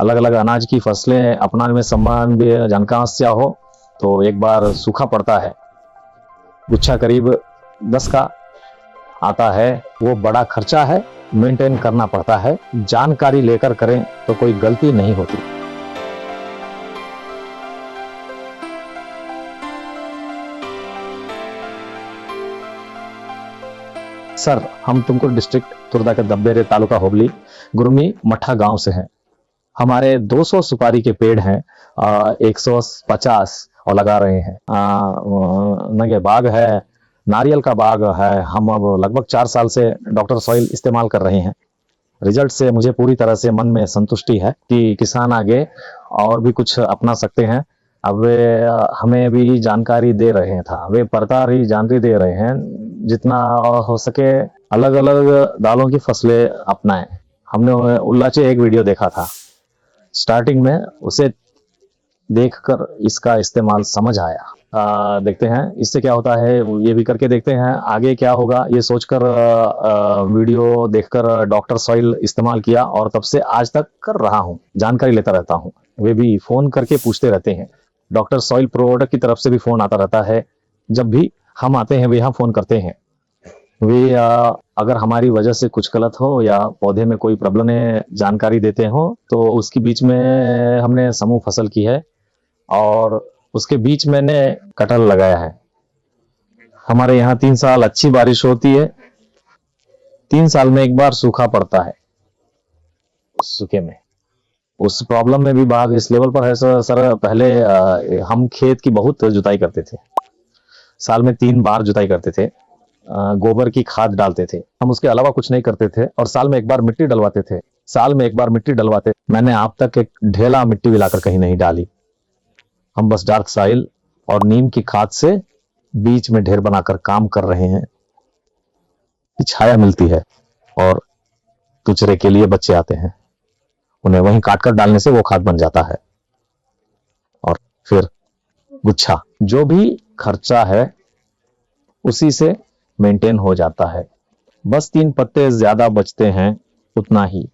अलग अलग अनाज की फसलें अपनाने में संभावना जनसमस्या हो तो एक बार सूखा पड़ता है। गुच्छा करीब 10 का आता है, वो बड़ा खर्चा है, मेंटेन करना पड़ता है। जानकारी लेकर करें तो कोई गलती नहीं होती। सर, हम तुमकुर डिस्ट्रिक्ट तुर्दा के दब्बेरे तालुका हुबली गुरुमी मठा गांव से हैं। हमारे 200 सुपारी के पेड़ हैं, 150 और लगा रहे हैं। नगे बाग है, नारियल का बाग है। हम अब लगभग 4 साल से डॉक्टर सॉइल इस्तेमाल कर रहे हैं। रिजल्ट से मुझे पूरी तरह से मन में संतुष्टि है कि किसान आगे और भी कुछ अपना सकते हैं। अब वे हमें भी जानकारी दे रहे हैं था, वे प्रकार ही जानकारी दे रहे हैं। जितना हो सके अलग अलग दालों की फसलें अपनाएं। हमने उल्लाचे एक वीडियो देखा था, स्टार्टिंग में उसे देखकर इसका इस्तेमाल समझ आया। देखते हैं इससे क्या होता है, ये भी करके देखते हैं आगे क्या होगा। ये सोचकर वीडियो देखकर डॉक्टर सॉइल इस्तेमाल किया और तब से आज तक कर रहा हूँ, जानकारी लेता रहता हूँ। वे भी फोन करके पूछते रहते हैं। डॉक्टर सॉइल प्रोडक्ट की तरफ से भी फोन आता रहता है। जब भी हम आते हैं वे यहाँ फोन करते हैं। वे अगर हमारी वजह से कुछ गलत हो या पौधे में कोई प्रॉब्लम है जानकारी देते हो तो उसके बीच में हमने समूह फसल की है और उसके बीच मैंने कटहल लगाया है। हमारे यहाँ 3 साल अच्छी बारिश होती है, 3 साल में एक बार सूखा पड़ता है। सूखे में उस प्रॉब्लम में भी बाग इस लेवल पर है सर। पहले हम खेत की बहुत जुताई करते थे, साल में 3 बार जुताई करते थे। गोबर की खाद डालते थे, हम उसके अलावा कुछ नहीं करते थे। और साल में एक बार मिट्टी डलवाते थे, साल में एक बार मिट्टी डलवाते। मैंने आप तक एक ढेला मिट्टी भी लाकर कहीं नहीं डाली। हम बस डार्क सॉइल और नीम की खाद से बीच में ढेर बनाकर काम कर रहे हैं। छाया मिलती है और तुचरे के लिए बच्चे आते हैं, उन्हें वहीं काटकर डालने से वो खाद बन जाता है। और फिर गुच्छा, जो भी खर्चा है उसी से मेंटेन हो जाता है। बस 3 पत्ते ज्यादा बचते हैं, उतना ही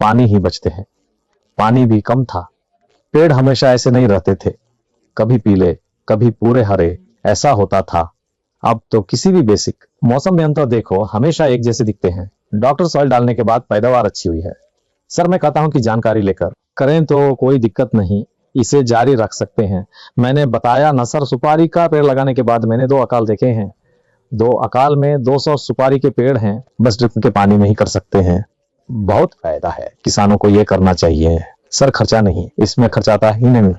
पानी ही बचते हैं। पानी भी कम था। पेड़ हमेशा ऐसे नहीं रहते थे, कभी पीले कभी पूरे हरे, ऐसा होता था। अब तो किसी भी बेसिक मौसम में अंतर देखो, हमेशा एक जैसे दिखते हैं। डॉक्टर सॉइल डालने के बाद पैदावार अच्छी हुई है। सर, मैं कहता हूं कि जानकारी लेकर करें तो कोई दिक्कत नहीं, इसे जारी रख सकते हैं। मैंने बताया ना सर, सुपारी का पेड़ लगाने के बाद मैंने 2 अकाल देखे हैं। 2 अकाल में 200 सुपारी के पेड़ हैं, बस ड्रिप के पानी में ही कर सकते हैं। बहुत फायदा है, किसानों को ये करना चाहिए। सर, खर्चा नहीं, इसमें खर्चाता ही नहीं।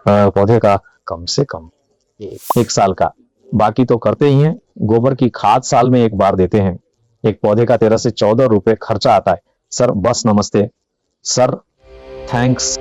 पौधे का कम से कम 1 साल का, बाकी तो करते ही हैं। गोबर की खाद साल में एक बार देते हैं। एक पौधे का 13 से 14 रुपए खर्चा आता है। सर बस, नमस्ते सर, थैंक्स।